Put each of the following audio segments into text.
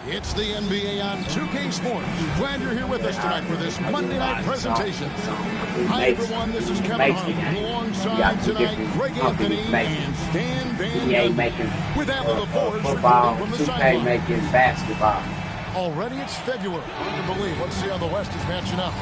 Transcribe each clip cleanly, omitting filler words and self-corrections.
It's the NBA on 2K Sports. Glad you're here with us tonight for this Monday night presentation. Hi, everyone. This is Kevin Hart. Alongside tonight, Greg Anthony and Stan Van Gundy. With Adler the Forge reporting from the sideline. Making basketball. Already it's February. Hard to believe. Let's see how the West is matching up.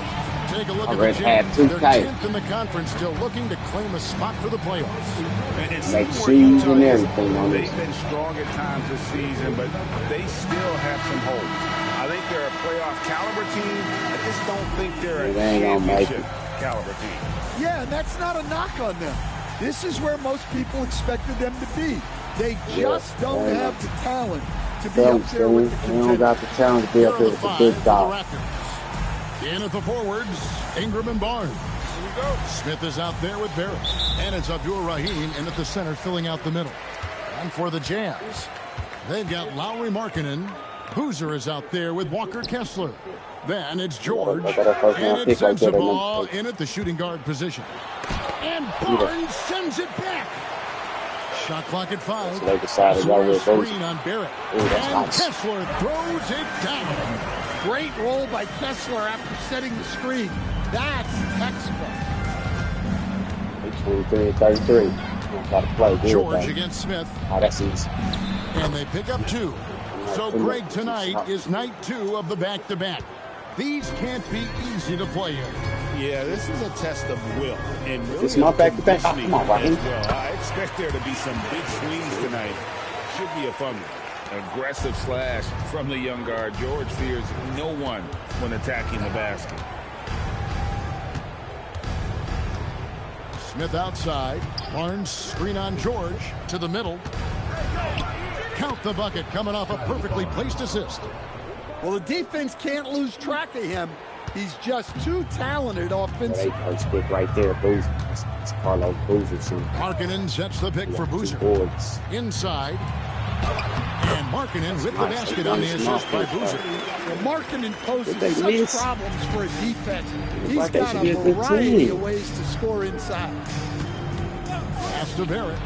Take a look at Already the Jazz. They're 2K. 10th in the conference, still looking to claim a spot for the playoffs. Make seeds and everything on this. They've been strong at times this season, but they still have some holes. I think they're a playoff caliber team. I just don't think they're a championship caliber team. Yeah, and that's not a knock on them. This is where most people expected them to be. They just don't have the talent to be up there with the contenders. They don't got the talent to be up there with the big dog. In at the forwards, Ingram and Barnes. Here we go. Smith is out there with Barrett. And it's Abdul-Rahim in at the center, filling out the middle. And for the Jazz, they've got Lowry Markkanen. Boozer is out there with Walker Kessler. Then it's George. And it's Sensabaugh in at the shooting guard position. And Barnes sends it back. Shot clock at 5. So they decided to go with screen on Barrett. Ooh, that's and nice. Kessler throws it down. Great roll by Kessler after setting the screen. That's textbook. 23-33. Got to play good, George against Smith. Oh, that's easy. And they pick up 2. So, Greg, tonight is night 2 of the back-to-back. These can't be easy to play in. Yeah, this is a test of will. And really This is my back-to-back. Oh, come on, Raheem. well. I expect there to be some big swings tonight. Should be a fun one. Aggressive slash from the young guard. George fears no one when attacking the basket. Smith outside. Barnes screen on George to the middle. Count the bucket coming off a perfectly placed assist. Well, the defense can't lose track of him. He's just too talented offensively. They stick right there, Boozer. It's Carlos Boozer. Markkanen sets the pick for Boozer. Inside. And Markkanen with the basket on the assist by Boozer. Well, Markkanen poses such problems for a defense. He's got a variety of ways to score inside. Pass to Barrett.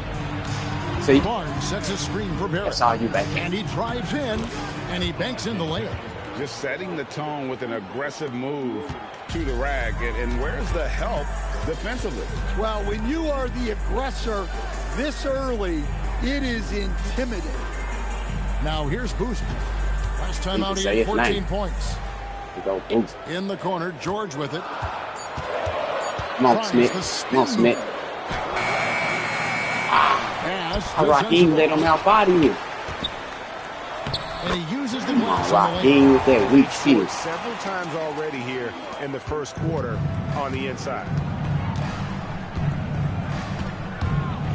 See? Barnes sets a screen for Barrett. That's all you back. And he drives in, and he banks in the layup. Just setting the tone with an aggressive move to the rack. And where's the help defensively? Well, when you are the aggressor this early, it is intimidating. Now here's Boozer. Last time out, he had 14 points. In the corner, George with it. Come on, Smith. Come on, Smith. Raheem let him out body you. And he uses the glass. Raheem with that weak shoot. Several times already here in the first quarter on the inside.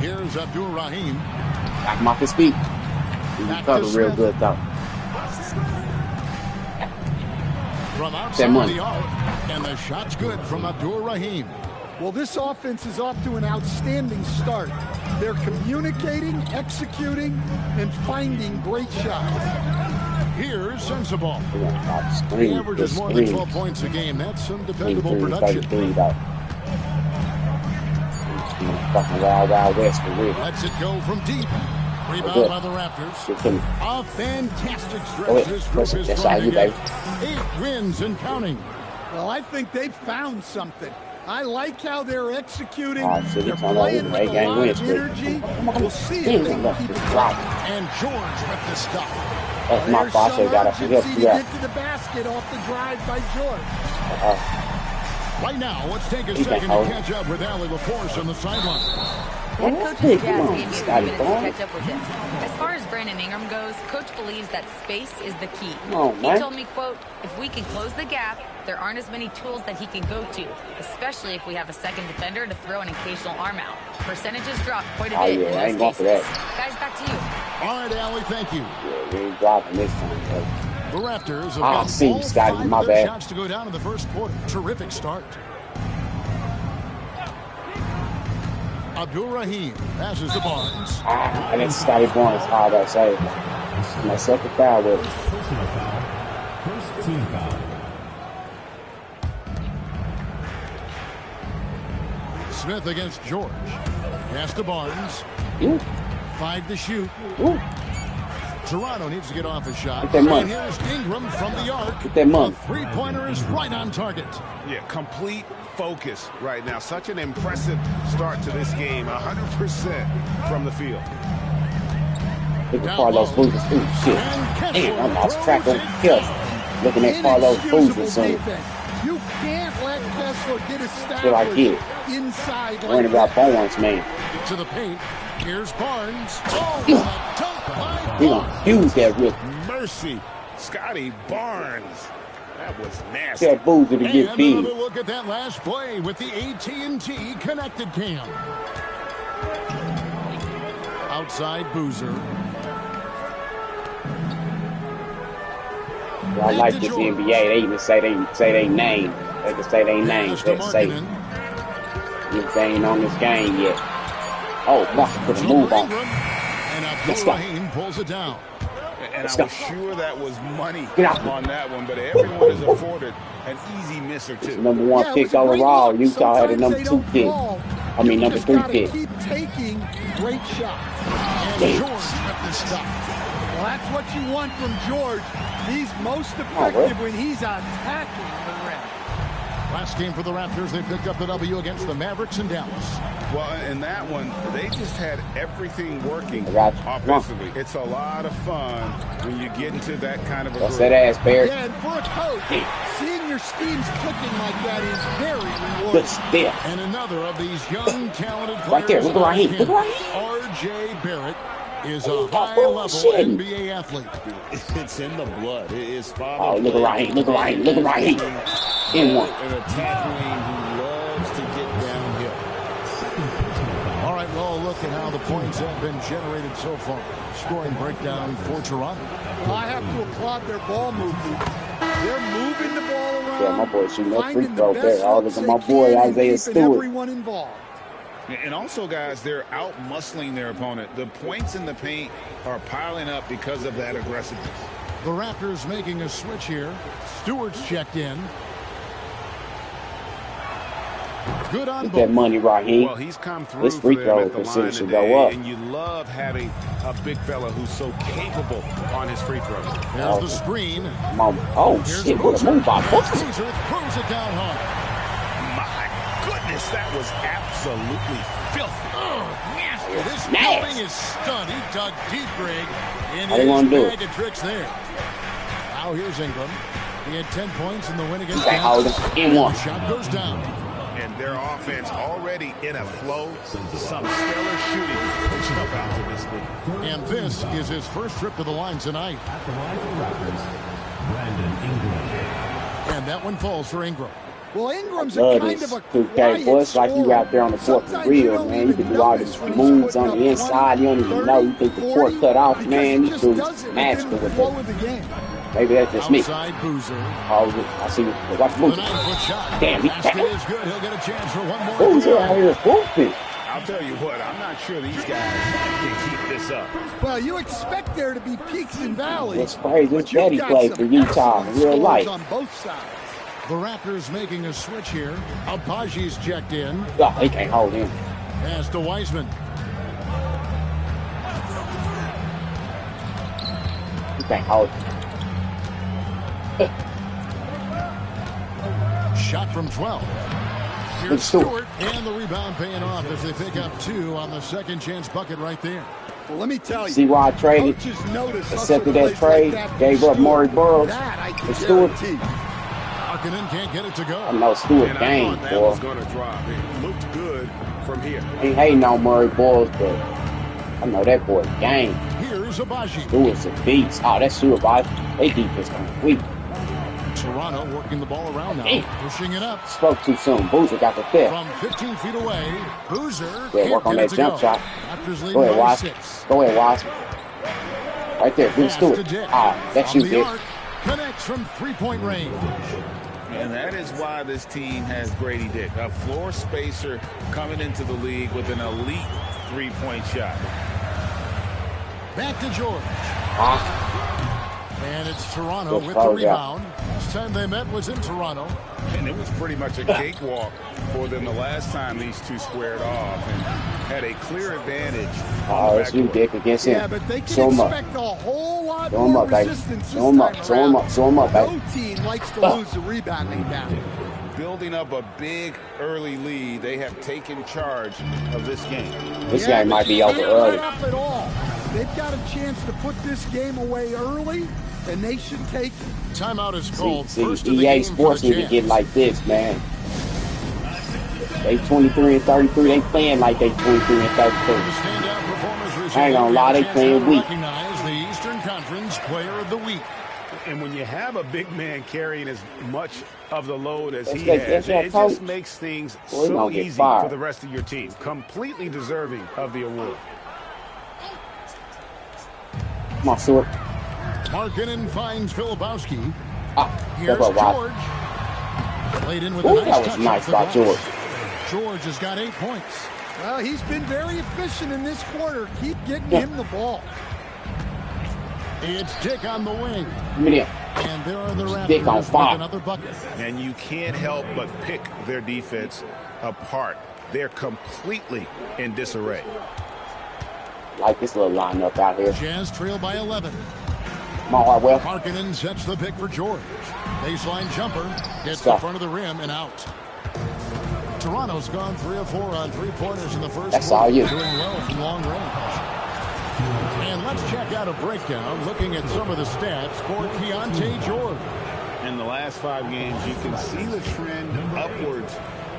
Here's Abdul-Rahim. Knock him off his feet. He recovered real good, though. From outside the arc, and the shot's good from Abdul-Rahim. Well, this offense is off to an outstanding start. They're communicating, executing, and finding great shots. Here's Sensabaugh. He averages more than 12 points a game. That's some dependable production. Lets it go from deep. Rebound by the Raptors. A fantastic stretch. This group is going to get 8 wins and counting. Well, I think they've found something. I like how they're executing. They're playing with a lot of energy. We'll see if they can keep it going. And George with the stuff. That's my boss. I got to get to the basket off the drive by George. Right now, let's take a second to catch up with Allie LaForce on the sideline. Coach Jazz gave me a few minutes to catch up with him. As far as Brandon Ingram goes, Coach believes that space is the key. He told me, quote, if we can close the gap, there aren't as many tools that he can go to, especially if we have a second defender to throw an occasional arm out. Percentages drop quite a bit in those cases. Guys, back to you. All right, Allie, thank you. Yeah, we ain't dropping this time, bro. The Raptors have got all 5 of their shots to go down in the first quarter. Terrific start. Abdul-Rahim passes to Barnes. And then Scotty Barnes, hard I say. My second foul with it. Smith against George. Pass to Barnes. 5 to shoot. Toronto needs to get off a shot. And here's Ingram from the arc. The three-pointer is right on target. Yeah, complete focus right now. Such an impressive start to this game. 100% from the field. Look at Carlos Boozer. Ooh, shit. Damn, I lost track of kills. Looking at Carlos Boozer soon. You can't let Kessler get established inside. Worrying about Barnes, man. To the paint. Here's Barnes. Oh, he gonna use that rip. Mercy. Scotty Barnes. That was nasty. That Boozer to get big. Another look at that last play with the AT&T connected cam. Outside Boozer. Well, I like this NBA. They even say they name. They can say they name. They say if they ain't on this game yet. Oh, Buster put a move on. And Abdul-Rahim pulls it down. And I was sure that was money on that one, but everyone is afforded an easy miss or two. #1 pick overall. Utah had a #2 pick. I mean, #3 pick. Keep taking great shots. And George with this stuff. Well, that's what you want from George. He's most effective when he's attacking the rim. Last game for the Raptors, they picked up the W against the Mavericks in Dallas. Well, in that one, they just had everything working offensively. It's a lot of fun when you get into that kind of a What's that ass, Barry? Yeah, and for a coach, seeing your schemes clicking like that is very rewarding. Good step. And another of these young, talented players. Right there, look at Raheem. Look at Raheem. R.J. Barrett is a high-level NBA athlete. It's in the blood. It is father. Oh, look at Raheem. Look at Raheem. Look at Raheem. In one. An attack lane who loves to get downhill. All right, well, look at how the points have been generated so far. Scoring breakdown for Toronto. Well, I have to applaud their ball movement. They're moving the ball around. Yeah, my boy shooting that free throw there. Oh, look at my boy Isaiah Stewart. Everyone involved. And also, guys, they're out-muscling their opponent. The points in the paint are piling up because of that aggressiveness. The Raptors making a switch here. Stewart's checked in. Good on both. That money, Raheem. Well, he's come through this free throw percentage should go up. And you love having a big fella who's so capable on his free throws. There's the screen. Oh, shit, what a move by Boozer. Throws it down hard. My goodness, that was absolutely filthy. Nasty. This building is stunned. He dug deep, Greg. And how they want to do it? Bag of tricks there. Now here's Ingram. He had 10 points in the win against Dallas. In one. Shot goes down. And their offense already in a flow. Some stellar shooting to jump out to this league. And this is his first trip to the line tonight. And that one falls for Ingram. Well, Ingram's a kind of a quiet boy. It's like you out there on the court for real, man. You can do all these moves on the inside. You don't even know. You think the court cut off, man. You do master with it. Maybe that's just me. Boozer. Oh, I see. Watch Boozer. Damn, he's back. Is good. He'll get a chance for one more. Boozer out here whooping. I'll tell you what, I'm not sure these guys can keep this up. Well, you expect there to be peaks and valleys. It's crazy. It's Betty played for Utah in real life. On both sides. The Raptors making a switch here. Abaji's checked in. Oh, he can't hold him. Pass to Wiseman. He can't hold him. Shot from 12. Here's Stewart, and the rebound paying off as they pick up 2 on the second chance bucket right there. Well, let me tell you. See why I traded? Accepted that trade. Gave up Murray Burroughs for Stewart. Markkanen can't get it to go. I know Stewart game, boy. Was going to drop. It looked good from here. Ain't hating on Murray Burroughs, but I know that boy game. Here's Abaji. Stewart's a beast. Oh, that's Stewart, boy. They defense complete. Toronto working the ball around now, pushing it up. Spoke too soon. Boozer got the fifth. From 15 feet away, Boozer can't work on that jump shot. Go ahead, Watson. Go ahead, Watson. Right there, good Stewart. Ah, that's you, kid. Connects from three-point range. And that is why this team has Grady Dick, a floor spacer coming into the league with an elite three-point shot. Back to George. And it's Toronto with the rebound. last time they met was in Toronto. And it was pretty much a cakewalk for them the last time these two squared off and had a clear advantage. Oh, it's you, Dick, against him. Yeah, but they can expect a whole lot more more resistance this time around. Show him up, baby. No team likes to lose the rebounding battle. Building up a big early lead, they have taken charge of this game. This game might be over early. Not up at all. They've got a chance to put this game away early, and they should take it. Timeout is called. EA Sports need to get like this, man. They 23 and 33. They playing like they 23 and 33. I ain't gonna lie, they playing weak. Recognize the Eastern Conference Player of the Week. And when you have a big man carrying as much of the load as he has, it just makes things so easy for the rest of your team. Completely deserving of the award. Come on, Stewart. Markkanen finds Filipowski. Here's George. Played in with a nice that was nice by George. George has got 8 points. Well, he's been very efficient in this quarter. Keep getting him the ball. It's Dick on the wing. And there are the Raptors Dick on fire. with another bucket. And you can't help but pick their defense apart. They're completely in disarray. Like this little lineup out here. Jazz trail by 11. Come on, Hartwell. Markkanen sets the pick for George. Baseline jumper gets in front of the rim and out. Toronto's gone 3 of 4 on 3-pointers in the first That's quarter. all you. Doing well from long range. And let's check out a breakdown looking at some of the stats for Keontae George. In the last 5 games, you can see the trend upwards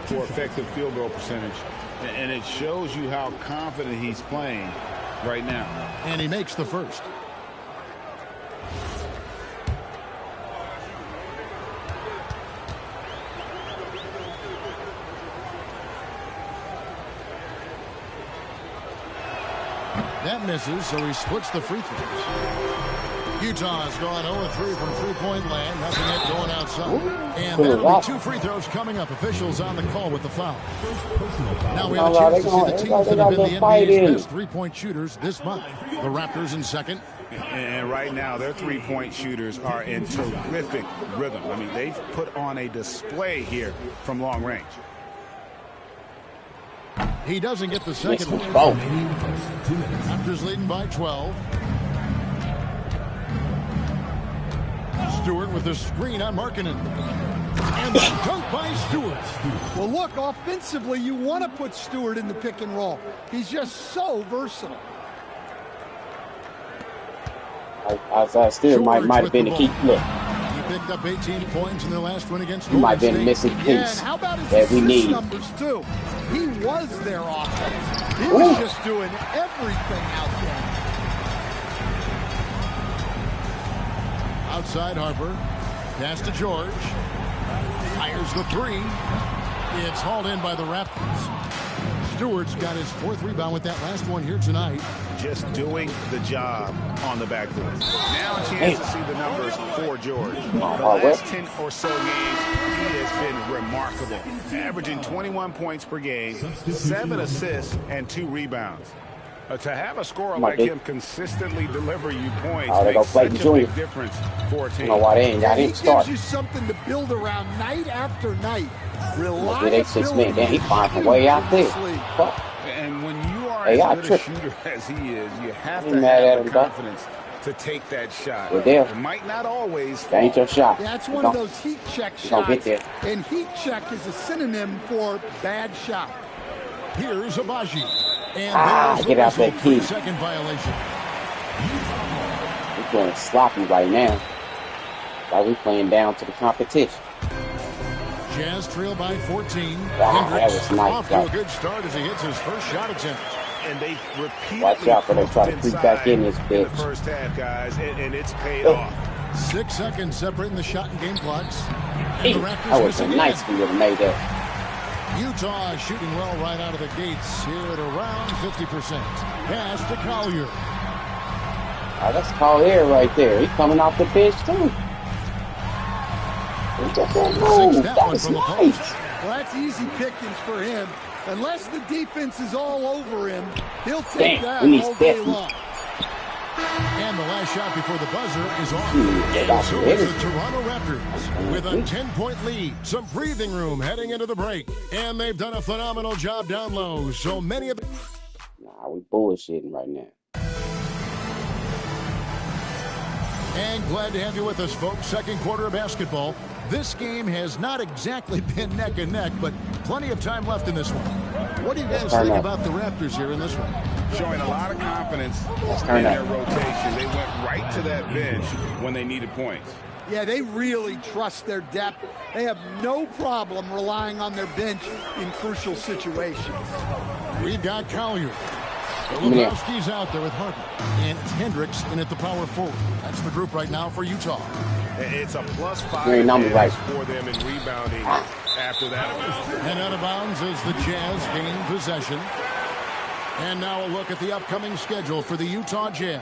for effective field goal percentage. And it shows you how confident he's playing right now. And he makes the first. That misses, so he splits the free throws. Utah's gone 0-3 from three-point land. Nothing yet going outside. And that'll be 2 free throws coming up. Officials on the call with the foul. Now we have a chance to see the teams that have been the NBA's best three-point shooters this month. The Raptors in second. And right now, their three-point shooters are in terrific rhythm. I mean, they've put on a display here from long range. He doesn't get the second one. Raptors leading by 12. Stewart with a screen on Markkanen. And the dunk by Stewart. Well, look, offensively, you want to put Stewart in the pick and roll. He's just so versatile. I still might have been the key. Look. He picked up 18 points in their last win against He might have been missing piece that we need. Numbers too. He was their offense. He was just doing everything out there. Outside Harper. Pass to George. Fires the 3. It's hauled in by the Raptors. Stewart's got his 4th rebound with that last one here tonight. Just doing the job on the backboard. Now a chance to see the numbers for George. The last 10 or so games, he has been remarkable. Averaging 21 points per game, 7 assists, and 2 rebounds. To have a scorer like him consistently deliver you points makes such a big difference for a team. He gives you something to build around night after night. He finds a way out there. And when you are as good a shooter as he is, you have to have the confidence to take that shot. It might not always. That ain't your shot. That's one of those heat check shots. Get there. And heat check is a synonym for bad shot. Here's Abaji. And get out that key. Second violation. We're going sloppy right now. Like we're playing down to the competition. Jazz trail by 14. That was nice. Off to a good start as he hits his first shot attempt. And they repeatedly watch out for they try to creep back in this bitch. In the first half, guys, and it's paid off. 6 seconds separating the shot and game clocks. And the Raptors that was nice for you to make that. Utah shooting well right out of the gates here at around 50%. Pass to Collier. That's Collier right there. He's coming off the bench too. That was nice. Well, that's easy pickings for him. Unless the defense is all over him, he'll take that all day long. And the last shot before the buzzer is off. And so it's the Toronto Raptors with a 10-point lead. Some breathing room heading into the break. And they've done a phenomenal job down low. So many of... Nah, we bullshitting right now. And glad to have you with us, folks. Second quarter of basketball. This game has not exactly been neck and neck, but plenty of time left in this one. What do you guys think about the Raptors here in this one? Showing a lot of confidence in their rotation. They went right to that bench when they needed points. Yeah, they really trust their depth. They have no problem relying on their bench in crucial situations. We've got Collier. Lebowski's out there with Harper. And Hendricks in at the power forward. That's the group right now for Utah. It's a +5 for them in rebounding after that. And out of bounds as the Jazz gain possession. And now a look at the upcoming schedule for the Utah Jazz.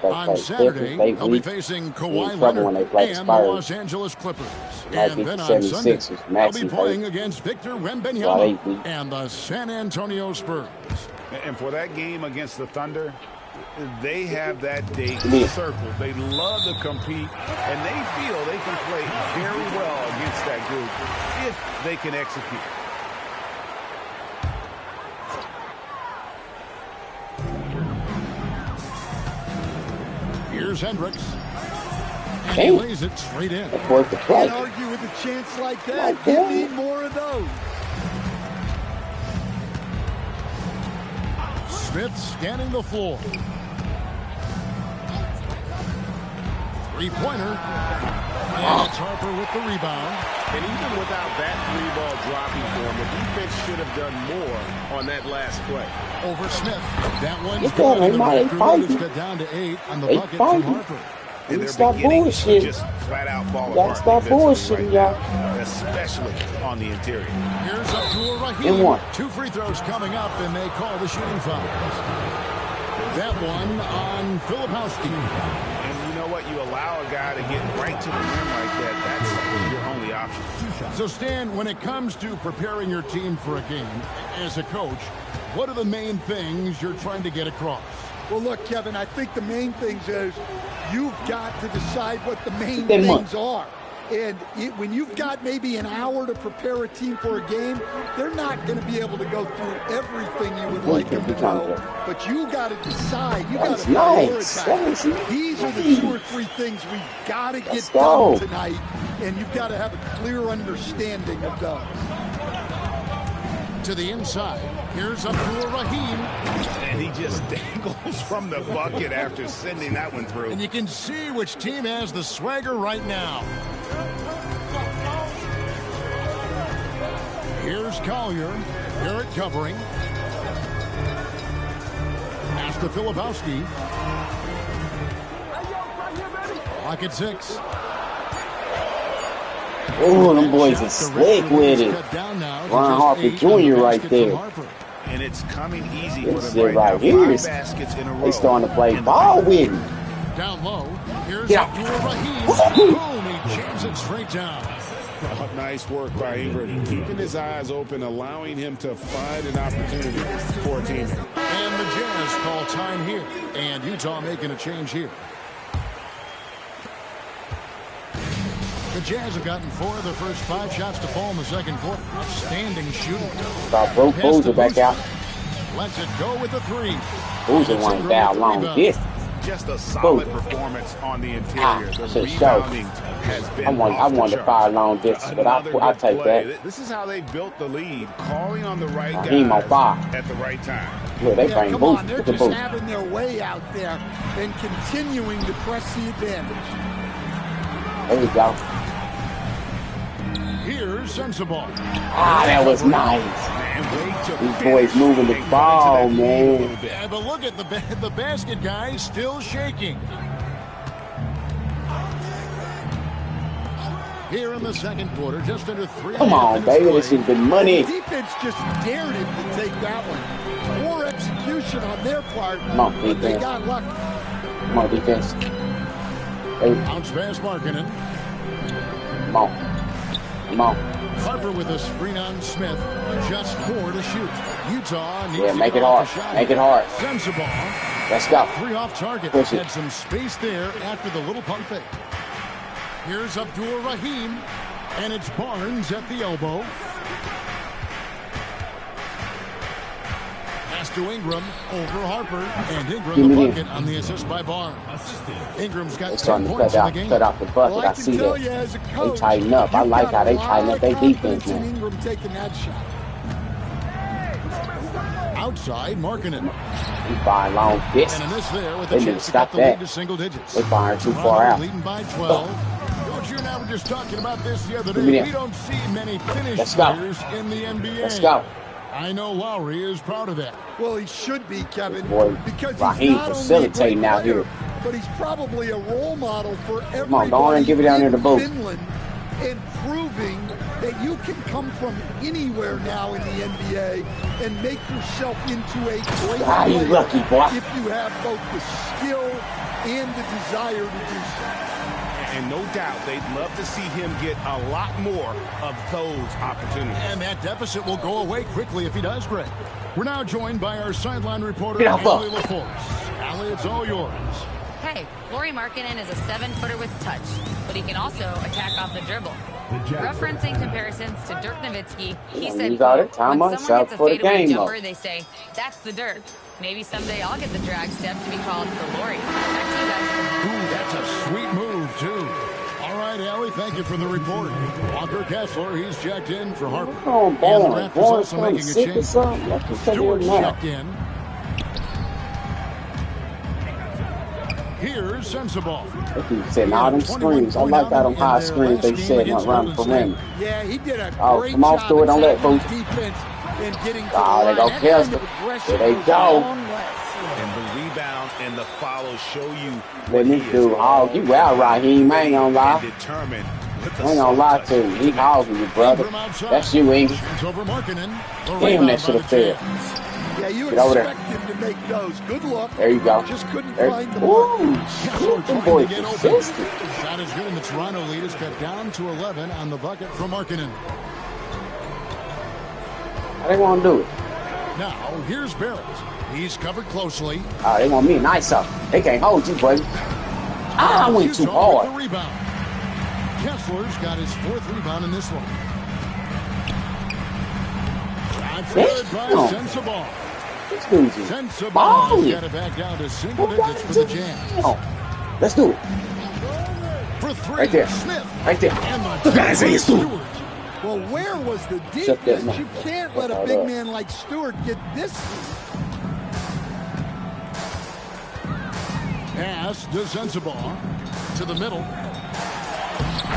On Saturday, they'll be facing Kawhi Leonard and the Los Angeles Clippers. And then on Sunday, they'll be playing against Victor Wembanyama and the San Antonio Spurs. And for that game against the Thunder, they have that date circled. They love to compete, and they feel they can play very well against that group if they can execute. Here's Hendricks. And he lays it straight in. Can't argue with a chance like that. Give me more of those. Smith scanning the floor. Three-pointer. And it's Harper with the rebound. And even without that three-ball dropping for him, the defense should have done more on that last play. Over Smith. That one's good. And the Raptors got down to 8 on the bucket from Harper. And they're beginning to just flat out fall apart. Stop bullshitting, y'all. Especially on the interior. Here's Abdul Rahim. 2 free throws coming up, and they call the shooting fouls. That one on Filipowski. And you know what? You allow a guy to get right to the rim like that. That's your only option. So, Stan, when it comes to preparing your team for a game, as a coach, what are the main things you're trying to get across? Well, look, Kevin, I think the main things is you've got to decide what the main things are. And when you've got maybe an hour to prepare a team for a game, they're not going to be able to go through everything you would like them to know. But you got to decide. You got to prioritize. These are the 2 or 3 things we've got to get done tonight, and you've got to have a clear understanding of those. To the inside. Here's Abdul Rahim. And he just dangles from the bucket after sending that one through. And you can see which team has the swagger right now. Here's Collier. Barrett covering. Pass to Filipowski. Clock at 6. Oh, them boys are slick with it. Ron Harper Jr. right there. And it's coming easy for them right here. They starting to play ball with him. Down low. Here's Abdul Rahim. Boom, he jams it straight down. Oh, nice work by Ingram. Keeping his eyes open, allowing him to find an opportunity for a teammate. And the Jazz call time here. And Utah making a change here. The Jazz have gotten 4 of the first 5 shots to fall in the second quarter. Outstanding shooting. Broke Boozer back out. Lets it go with the 3. Boozer went down long distance. Just a solid performance on the interior. The rebounding has been I wanted to fire long distance, but I'll take that. This is how they built the lead, calling on the right guy at the right time. Look, they bring Boozer. They're just having their way out there and continuing to press the advantage. There we go. Here's Sensible. That was nice. These boys moving the ball, man. Yeah, but look at the basket guy still shaking. Here in the second quarter, just under 3. Come on, baby, this is the money. The defense just dared him to take that one. Poor execution on their part, but they got lucky. Come on, defense. Bounce pass Markkanen. Come on. Come on. Harper with a screen on Smith. Just 4 to shoot. Utah needs to make it hard. Make it hard. Sensible. Let's go. 3 off target. Had some space there after the little pump fake. Here's Abdul-Rahim, and it's Barnes at the elbow. Pass to Ingram, over Harper, and Ingram the bucket on the assist by Barnes. Ingram's got 10 points in the game. Cut out the bucket. Well, I see that. Coach, they tighten up. I like how they tighten up their defense, man. Ingram taking that shot. Outside, Markkanen. He firing long distance. And in this there with a They chance to stop cut the lead that. to single digits. They firing too far out. Leading by 12. Coach, you and I were just talking about this the other day. We don't see many finished players in the NBA. Let's go. I know Lowry is proud of that. Well, he should be, Kevin, boy, because Raheem he's not facilitating only a out great here. player, but he's probably a role model for everybody. Come on, go on and give it down there to both. Finland, and proving that you can come from anywhere now in the NBA and make yourself into a great player you lucky, boy. if you have both the skill and the desire to do so. And no doubt they'd love to see him get a lot more of those opportunities. And that deficit will go away quickly if he does, Greg. We're now joined by our sideline reporter, Get up, Allie LaForce. Allie, it's all yours. Hey, Lauri Markkanen is a 7-footer with touch, but he can also attack off the dribble. Referencing comparisons to Dirk Nowitzki, he said, when someone gets a fadeaway jumper, they say, that's the Dirk. Maybe someday I'll get the drag step to be called the Lauri. Back to you guys. Ooh, that's a sweet move, too. All right, Allie, thank you for the report. Walker Kessler, he's checked in for Harper. Oh, and the Raptors also making a change. Stewart checked in. Here's Sensabaugh. They keep setting all them screens. I like how them high screens they set around the perimeter. Yeah, he did a great come on, job Stewart, don't let Boost. defense and getting to Oh, they go Kessler. There they go. And the rebound and the follow show you Let me do hog. You out, Raheem. I ain't gonna lie. determined. I ain't gonna lie to you. He hogging you, brother. That's you, Ingram. Damn, that should have failed. Yeah, you Get over there. expect him to make those. Good luck. There you go. Just couldn't There. find the Ooh, mark. shit, them boys persistent. Shot is good, and the Toronto lead is cut down to 11 on the bucket from Markkanen. How they want to do it? Now, here's Barrett. He's covered closely. They want me nice up. They can't hold you, buddy. I went too Utah with hard. the rebound. Kessler's got his 4th rebound in this one. That's good by Sensabaugh. This dude's Sensabaugh got it back down to single digits for the Jazz. Let's do it. For 3, Right there. Smith. Right there. And Look at Isaiah Stewart. Well, where was the Shut that defense? mouth. You can't let a big man like Stewart get this. Pass to Sensabaugh. To the middle.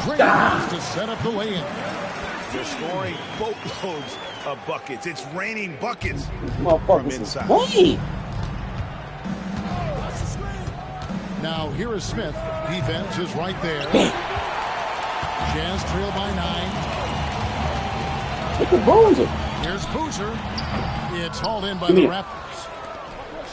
Great pass to set up the lay-in. They're scoring boatloads of buckets. It's raining buckets from Motherfuckers is inside. playing. Now, here is Smith. Defense is right there. Jazz trail by 9. Look at Boozer. Here's Boozer. It's hauled in by the Raptors.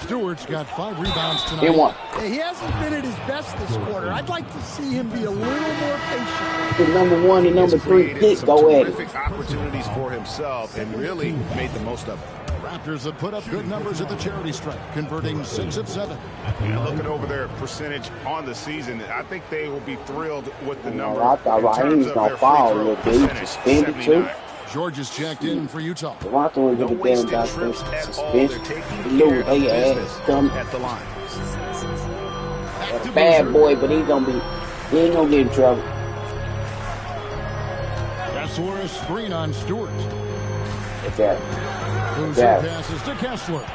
Stewart's got 5 rebounds tonight. In one. He hasn't been at his best this quarter. I'd like to see him be a little more patient. The number 1 and number 3 pick go at it. Terrific opportunities for himself and really made the most of it. Raptors have put up good numbers at the charity stripe, converting 6 of 7. And looking over their percentage on the season, I think they will be thrilled with the number. I thought Raheem was going to fall a little bit. Suspended too. George is checked in for Utah. Toronto is going to get them suspension. Lou, they ass come at the line. a bad boy, but he ain't going to get in trouble. Kessler a screen on Stewart. What's that? Boozer passes to Kessler.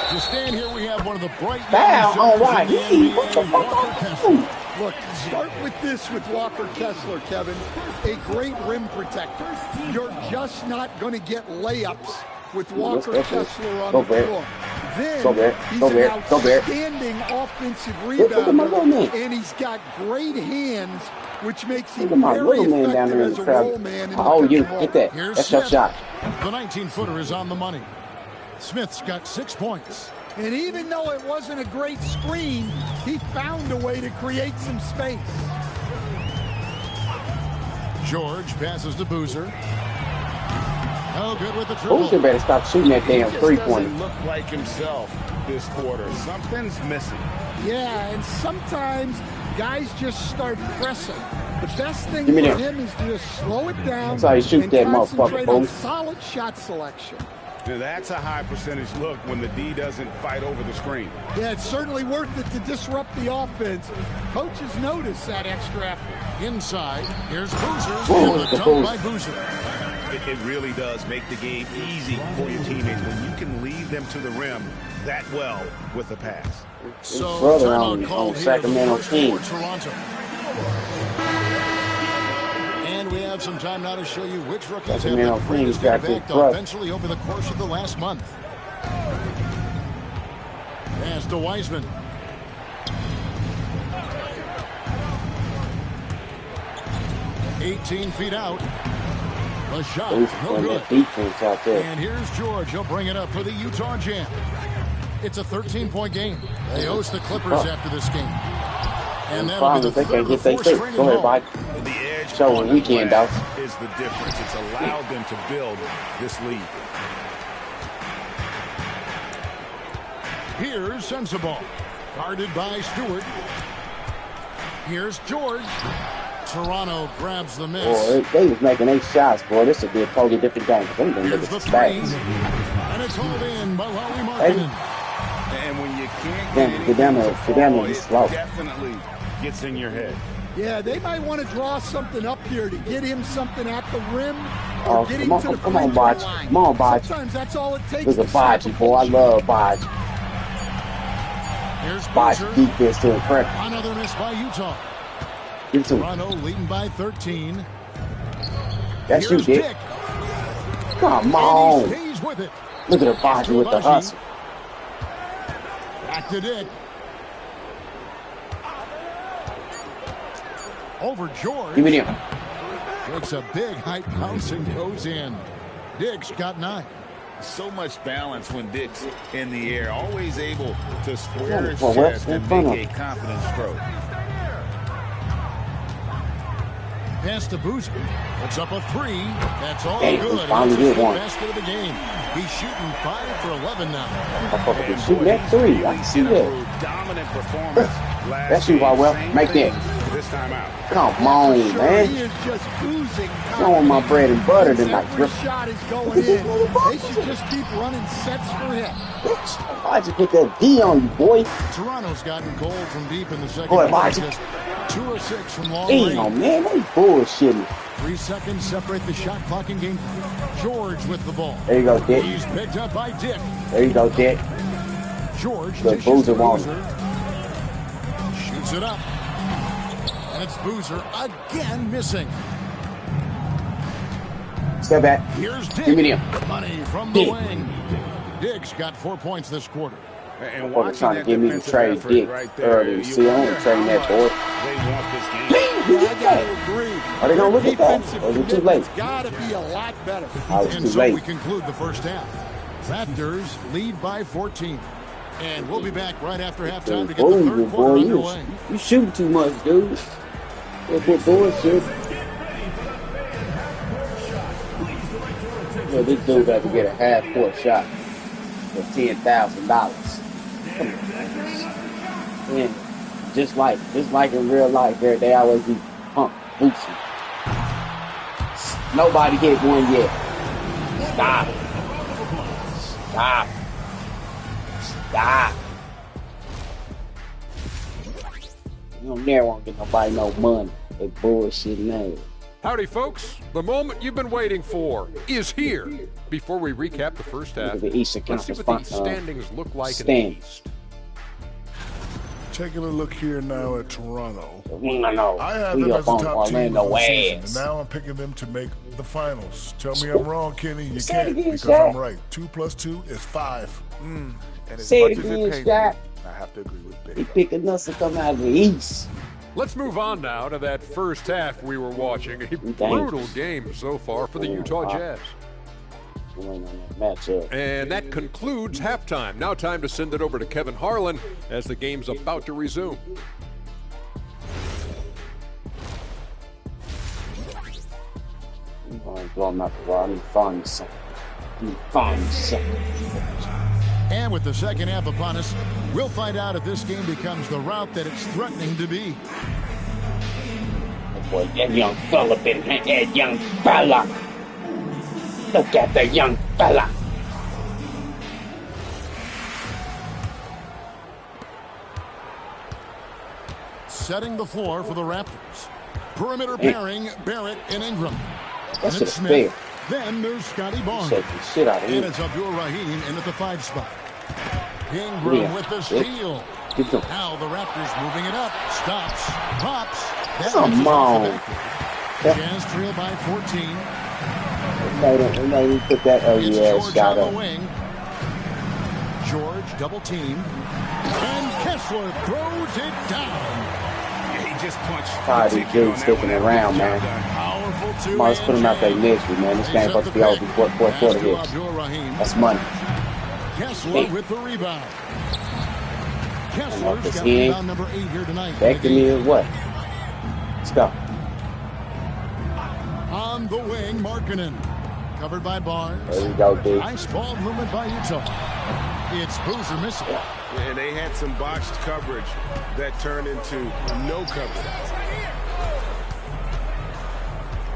To stand here, we have one of the bright foul on Raheem. What the fuck? Look, start with this with Walker Kessler, Kevin. A great rim protector. You're just not going to get layups with Walker Kessler on the floor. Then he's an outstanding offensive rebounder, and he's got great hands, which makes him very effective as a roll man. Oh, you get that. That's your shot. The 19-footer is on the money. Smith's got 6 points. And even though it wasn't a great screen, he found a way to create some space. George passes to Boozer. Oh, good with the triple. Boozer better stop shooting that damn three-pointer. Look like himself. this quarter. Something's missing. Yeah, and sometimes guys just start pressing. The best thing for him is to just slow it down that's how you shoot and that concentrate motherfucker, on solid shot selection. Now, that's a high percentage look when the D doesn't fight over the screen. Yeah, it's certainly worth it to disrupt the offense. Coaches notice that extra effort. Inside, here's Boozer. And the dunk by Boozer. It really does make the game easy for your teammates when you can lead them to the rim that well with the pass. So, brother on Sacramento King. Toronto. And we have some time now to show you which rookies have been greatest impact offensively over the course of the last month. Pass to Wiseman. (18 feet out). The shot, no good. Defense out there. And here's George. He'll bring it up for the Utah Jam. It's a 13-point game. They host the Clippers after this game. And that'll be the third or fourth string Go ahead, Mike. The edge show a weekend out is the difference. It's allowed them to build this lead. Here's Sensabaugh, guarded by Stewart. Here's George. Toronto grabs the miss. Boy, they was making 8 shots, boy. This would be a totally different game. Here's the three. And it's hauled in by Lauri Markkanen. And when you can't get down there, it slow. Definitely gets in your head. Yeah, they might want to draw something up here to get him something at the rim or get him to the come on, Bodge. line. Come on, Bodge. Sometimes that's all it takes. Look at Bodge, boy. I love Bodge. Here's Bodge defense to impress. Another miss by Utah. Toronto leading by 13. That's you, Dick. Come on. With it. Look at her Bodge with the hustle. Back to Dick. Over George. Give me him. Takes a big height bounce and goes in. Dick's got 9. So much balance when Dick's in the air. Always able to square his chest and make a confident stroke. Pass to Boozer. Puts up a 3. That's all hey, good. Finally It's get one. Basket of the game. He's shooting 5 for 11 now. I'm shooting that 3. I can see that. Dominant performance. That's you, well. Make that. This time out. Come on, man. He is just oozing. Showing my bread and butter tonight. Every shot is going in. They should just keep running sets for him. I just put that D on you, boy. Toronto's gotten cold from deep in the second. Go ahead, just 2 or 6 from long range. Damn, man, they bullshitting. 3 seconds separate the shot clock and game. George with the ball. There you go, Dick. He's picked up by Dick. There you go, Dick. George the Boozer shoots it up. And it's Boozer again missing. Step back. Here's Dick. Give me him. Money from the wing. Dick's got 4 points this quarter. And trying to give me the trade Dick early. See, I want to trade that boy. They want this game. I gotta agree. Are they going to look at that? Or is it too late? It's gotta be a lot better. And so we conclude the first half. Raptors lead by 14. And we'll be back right after halftime to get the third quarter underway. You shooting too much, dude. That's bullshit. Yeah, this dude got to get a half-court shot for $10,000. And just like in real life, they always be pump boosting. Nobody hit one yet. Stop. Stop. Stop. You don't never want to get nobody no money. They bullshit now. Howdy, folks. The moment you've been waiting for is here. Before we recap the first half, let's see what the standings look like in the East. Taking a look here now at Toronto. I have them as the top team of the season, and now I'm picking them to make the finals. Tell me I'm wrong, Kenny. You can't, because I'm right. 2 + 2 is 5. And as Say much it as again, it pains Scott. me, I have to agree with Big. He picking us to come out of the East. Let's move on now to that first half we were watching. A brutal game so far for the Utah Jazz. And that concludes halftime. Now time to send it over to Kevin Harlan as the game's about to resume. I'm not find something. Find something. And with the second half upon us, we'll find out if this game becomes the route that it's threatening to be. Boy, that young fella been that young fella. Look at the young fella. Setting the floor for the Raptors. Perimeter pairing, Barrett and Ingram. That's and just Smith. fair. Then there's Scotty Barnes. Shit out of here. And it's Abdul-Rahim in at the 5 spot. Ingram with the steal. Now the Raptors moving it up. Stops. Pops. Come on. Jazz trail by 14. We know he put that ugly ass shot up. George double team. And Kessler throws it down. Yeah, he just punched. Tired of these dudes sticking around, man. Come on, let's put them out there misery, man. This game supposed to be over before fourth quarter hits. That's money. Kessler with the rebound. Kessler's got rebound number 8 here tonight. Back to me or what? Let's go. On the wing, Markkanen. Covered by Barnes. There we go, dude. Nice ball movement by Utah. It's Boozer missing. And they had some botched coverage that turned into no coverage.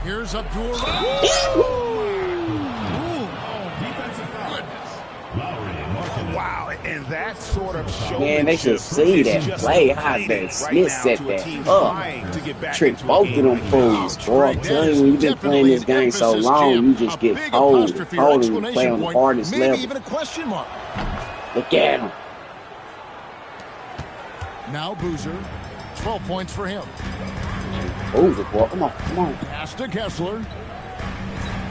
Here's Abdul. Wow, and that sort of showmanship. Man, they should see that play. How that Smith set that up. Trick both of them fools, boy. I'm telling you, when you've been playing this game so long, you just get cold and cold and you play on the hardest level. Even a question mark. Look at him. Now Boozer, 12 points for him. Boozer, boy, come on, come on. Pass to Kessler.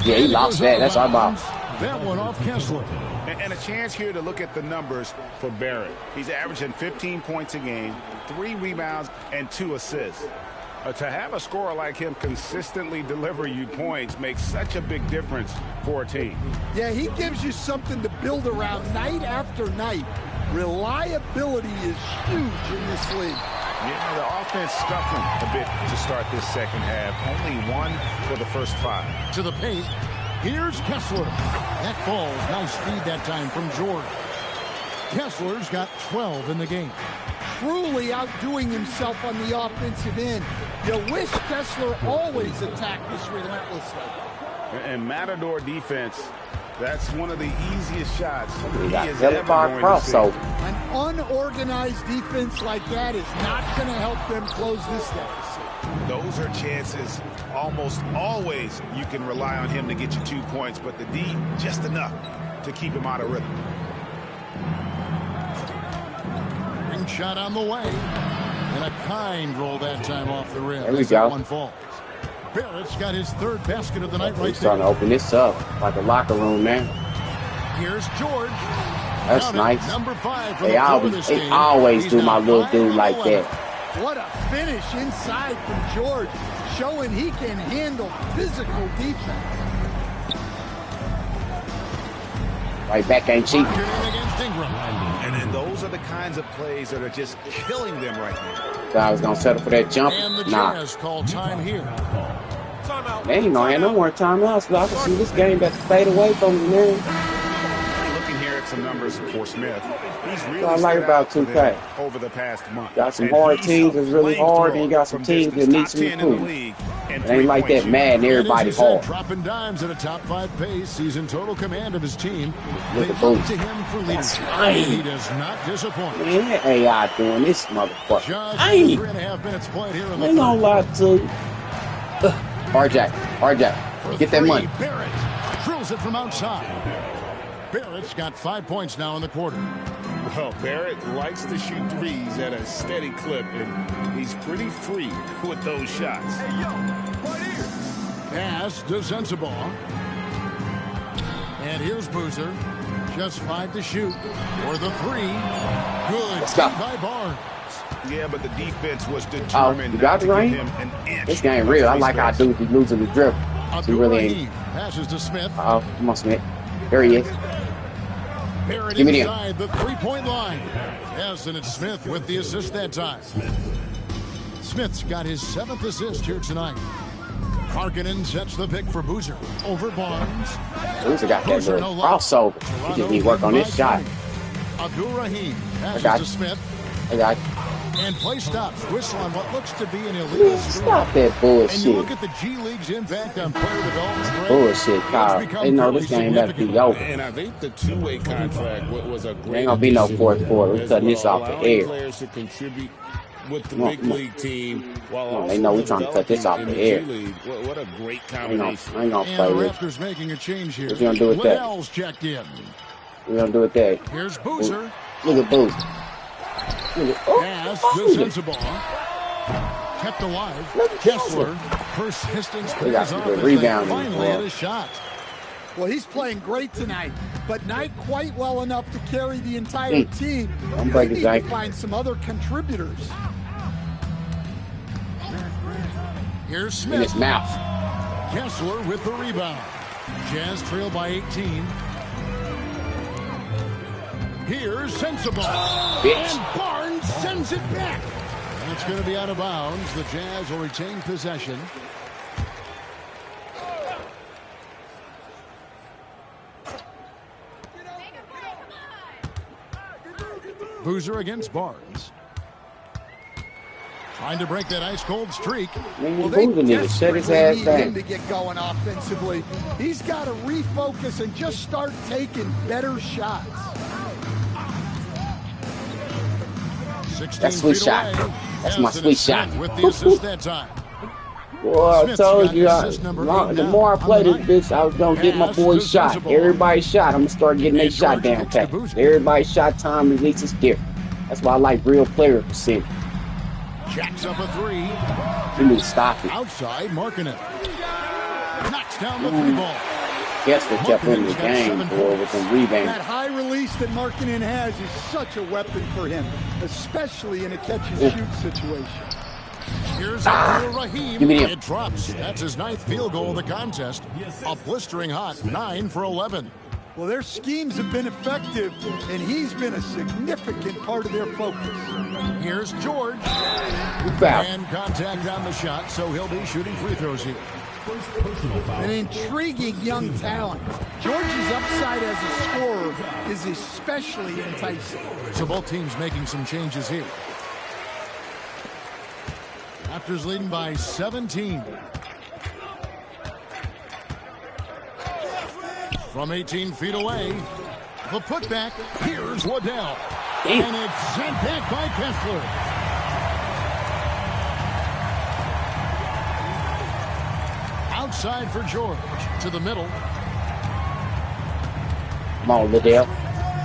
Yeah, he lost that. That's our ball. That one off Kessler. And a chance here to look at the numbers for Barrett. He's averaging 15 points a game, 3 rebounds, and 2 assists. To have a scorer like him consistently deliver you points makes such a big difference for a team. Yeah, he gives you something to build around night after night. Reliability is huge in this league. Yeah, the offense scuffling a bit to start this second half. Only 1 for the first 5. To the paint. Here's Kessler. That falls. Nice feed that time from George. Kessler's got 12 in the game. Truly outdoing himself on the offensive end. You wish Kessler always attacked this relentlessly. And Matador defense, that's one of the easiest shots he is ever going to see. An unorganized defense like that is not going to help them close this deficit. Those are chances almost always you can rely on him to get you 2 points, but the D, just enough to keep him out of rhythm. Ring shot on the way. And a kind roll that time off the rim. There we go. One falls. Barrett's got his 3rd basket of the night right there. Starting to open this up like a locker room, man. Here's George. That's nice. Number 5 for they always do my little dude like that. What a finish inside from George, showing he can handle physical defense. Right back ain't cheap. And those are the kinds of plays that are just killing them right now. I was going to settle for that jump. And the nah. Jazz call time here. They ain't gonna have no more timeouts, but I can see this game that's fade away from me, man. Looking here at some numbers for Smith. He's really I like about 2K. over the past month. Got some hard teams that's really hard, and you got some teams that need some improvement. It ain't like that Madden, everybody hard. Dropping dimes at a top 5 pace. He's in total command of his team. Look They at look Booth. to him for leadership. He does not disappoint. Man, that AI doing this motherfucker. Just Hey, 3.5 minutes played here in the ain't gonna lie to you. RJ, get that money. Barrett drills it from outside. Barrett's got 5 points now in the quarter. Well, Barrett likes to shoot threes at a steady clip, and he's pretty free with those shots. Hey, yo, right here. Pass to Sensabaugh. And here's Boozer. Just 5 to shoot. For the 3. Good by Barnes. Yeah, but the defense was determined. You got it, Ryan? This game real. I like how dude be losing the dribble. He really ain't. Passes to Smith. Come on, Smith. There he is. Barrett Give me inside the 3-point line. Yes, and it's Smith with the assist that time. Smith's got his 7th assist here tonight. Markkanen sets the pick for Boozer over Barnes. Boozer got that little crossover. He just need to work on this shot. Abdul-Rahim passes to Smith. I got you. And play stops. Whistle on what looks to be an illegal screen. Stop that bullshit. And you look at the G League's impact on player development. Bullshit, Kyle. They know this game better be over. And I think the two-way contract was a great. Ain't gonna be no fourth quarter. We're cutting this off the air. Players to contribute with the big league team. While they know we're trying to cut this off the air. What a great combination. I ain't gonna play the this. Raptors making a change here. What you gonna do with that? Liddell's checked in. We're gonna do with that. Here's Boozer. Look at Boozer. Pass to Sensabaugh. Kept alive. Kessler. Persistence pays off as they finally hit a shot. Well, he's playing great tonight, but not quite well enough to carry the entire team. They need to find some other contributors. Here's Smith. In his mouth. Kessler with the rebound. Jazz trail by 18. Here's Sensabaugh. And Barnes sends it back. It's going to be out of bounds. The Jazz will retain possession. Boozer against Barnes. Trying to break that ice-cold streak. Well, they desperately need him to get going offensively. He's got to refocus and just start taking better shots. That's sweet shot. That's my sweet shot. With the assist that time. Boy, I told you, the more I play this bitch, I was going to get my boy shot. Everybody's shot. I'm going to start getting their shot down pat. Everybody's shot time at least is different. That's why I like real player percent. Jacks up a three. You need to stop it. Outside, Markkanen. Knocks down the three ball. Kessler kept in the game, boy, with some rebounds. That high release that Markkanen has is such a weapon for him, especially in a catch-and-shoot situation. Here's Abdul-Rahim. It drops. That's his 9th field goal of the contest. A blistering hot 9 for 11. Well, their schemes have been effective, and he's been a significant part of their focus. Here's George. And contact on the shot, so he'll be shooting free throws here. An intriguing young talent. George's upside as a scorer is especially enticing. So both teams making some changes here. Raptors leading by 17. From 18 feet away, the putback. Here's Waddell. And it's sent back by Kessler. Outside for George. To the middle. Come on, Waddell.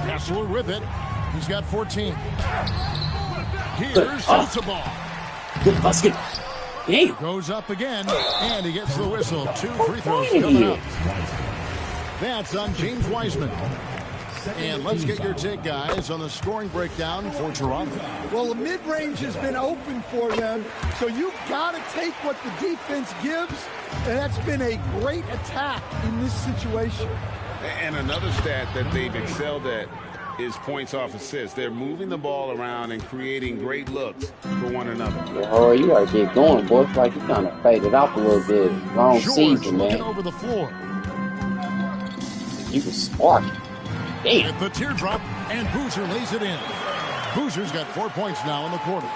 Kessler with it. He's got 14. Here's Sensabaugh. Good basket. Damn. Goes up again, and he gets the whistle. 2 free throws coming up. That's on James Wiseman. And let's get your take, guys, on the scoring breakdown for Toronto. Well, the mid-range has been open for them, so you've got to take what the defense gives, and that's been a great attack in this situation. And another stat that they've excelled at is points off assists. They're moving the ball around and creating great looks for one another. Oh, you gotta get going, boy. It's like you kind of faded off a little bit. Wrong season, man. Over the floor. You was sparking. Damn. With the teardrop, and Boozer lays it in. Boozer's got 4 points now in the quarter.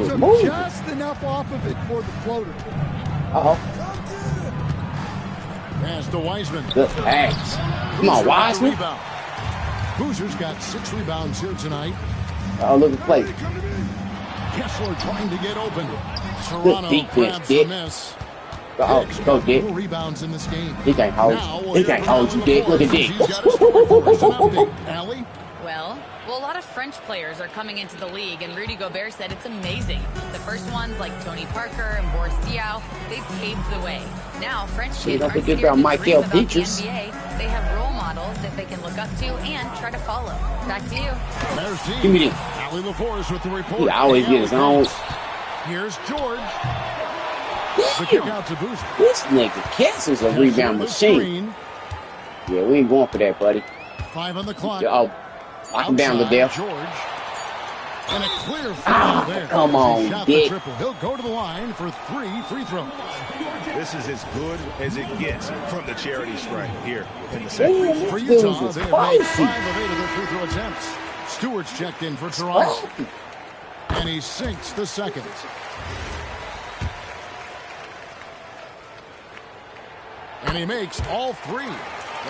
Took just enough off of it for the floater. Pass to Wiseman. Good pass. Come on, Wiseman. Boozer's got 6 rebounds here tonight. Oh, look at the play. Kessler trying to get open. Toronto grabs the miss. Go, Dick. Rebounds in this game. He can't hold you. He can't hold you, Dick. Look at Dick. Allie? Well, a lot of French players are coming into the league, and Rudy Gobert said it's amazing. The first ones, like Tony Parker and Boris Diaw, they paved the way. Now, French kids aren't scared to dream about the NBA. They have role models that they can look up to and try to follow. Back to you. Give me this. Allie LaForce with the report. He always get his own. Here's George. The kick out to Boozer. This nigga Kessler's a rebound machine. Yeah, we ain't going for that, buddy. 5 on the clock. Oh, I'm down to death. George. And a clear foul there. Come on, Dick. He'll go to the line for 3 free throws. This is as good as it gets from the charity stripe here in the second. For Utah, they have made 5 of 8 of their free throw attempts. Stewart's checked in for Toronto. And he sinks the second. And he makes all three.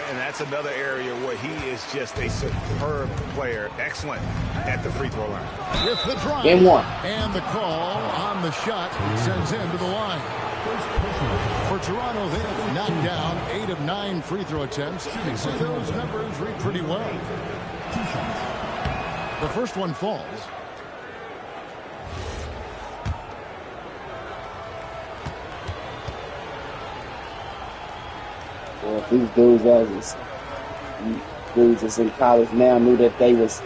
And that's another area where he is just a superb player. Excellent at the free throw line. With the drive. Game one. And the call on the shot sends him to the line. For Toronto, they have knocked down 8 of 9 free throw attempts. You can see those numbers read pretty well. The first one falls. Well, these dudes that's in college now knew that they was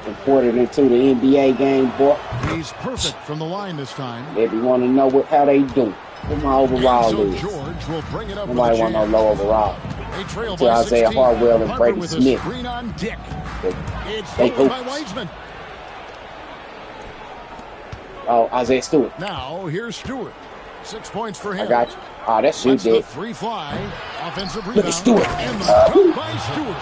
imported into the NBA game, boy. He's perfect from the line this time. They want to know how they do. What my overall so is. George will bring it up. Nobody want no low overall. They trail to by Isaiah 16. Hartwell and Brady with Smith. Screen on Dick. It's they by Weisman. Oh, Isaiah Stewart. Now here's Stewart. 6 points for him. I got you. Oh, that's you, Dick. Three fly. Offensive rebound. Look at Stewart. And the dunk by Stewart.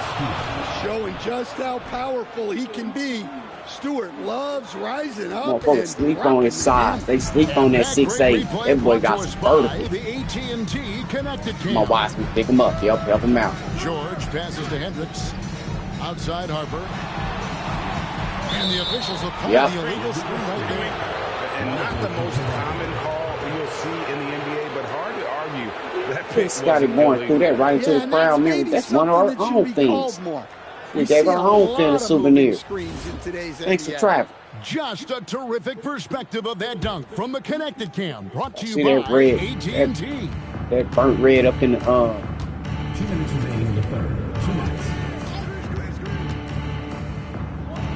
Showing just how powerful he can be. Stewart loves rising up. Motherfuckers sleep on his size. They sleep on that 6'8". That boy got some vertical. The AT&T connected cam. My watch me pick him up. Help him out. George passes to Hendricks. Outside Harper. And the officials will call the illegal screen right there. And not the most common call you'll see in the NBA, but hard to argue that pick started going through that right into the crowd. Man, that's one of our own things. We gave our home fan a souvenir. Thanks for traveling. Just a terrific perspective of that dunk from the connected cam. Brought to you See by that red, AT&T. that burnt red up in the 2 minutes remaining in the third. 2 minutes.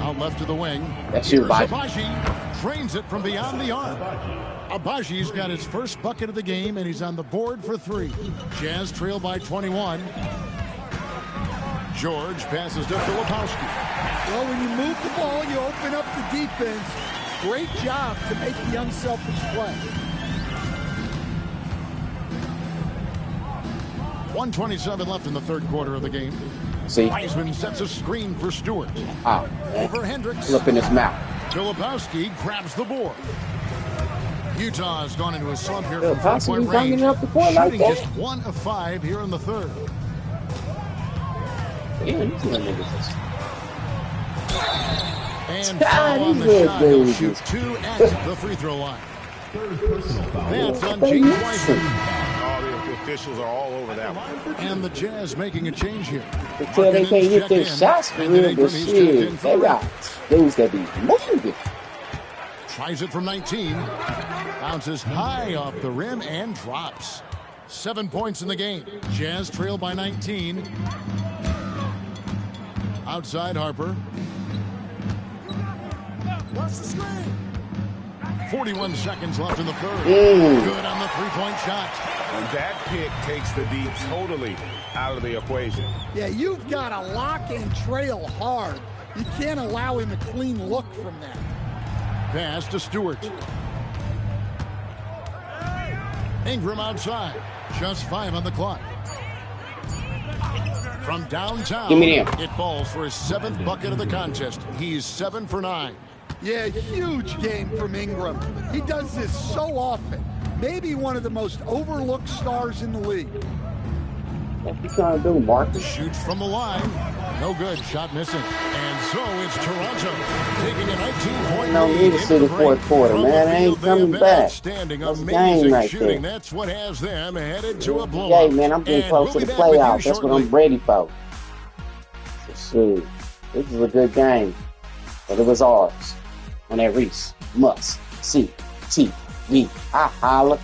Out left to the wing. That's you, Abaji. Trains it from beyond the arc. Abaji's got his first bucket of the game, and he's on the board for 3. Jazz trail by 21. George passes to Filipowski. Well, when you move the ball, you open up the defense. Great job to make the unselfish play. 1:27 left in the third quarter of the game. See? Weisman sets a screen for Stewart. Oh, over Hendricks. Flip in his mouth. Filipowski grabs the board. Utah has gone into a slump here from 3-point range. Shooting like just 1 of 5 here in the third. Yeah, these little niggas. And foul on the shot. He'll shoot 2 at the free throw line. That's on James Weisman. The officials are all over that one. And the Jazz making a change here. Until they can't hit their shots for real, but shit, they got dudes that be moving. Tries it from 19. Bounces high off the rim and drops. 7 points in the game. Jazz trail by 19. Outside Harper. Watch the screen. 41 seconds left in the third. Good on the 3-point shot. And that pick takes the D totally out of the equation. Yeah, you've got to lock and trail hard. You can't allow him a clean look from that. Pass to Stewart. Ingram outside. Just 5 on the clock. From downtown, give me them. It falls for his 7th bucket of the contest. He's 7 for 9. Yeah, huge game from Ingram. He does this so often. Maybe one of the most overlooked stars in the league. What you trying to do, Marcus? Shoots from the line. No good. Shot missing. And so it's Toronto taking a 19-point no need to see the fourth quarter, man. I ain't coming back. That's game right shooting. there. That's what has them headed to a blowout. Hey, man, I'm getting close to the playoffs. That's what I'm ready for. So, this is a good game. But it was ours. On that Reece Must See TV. I holla.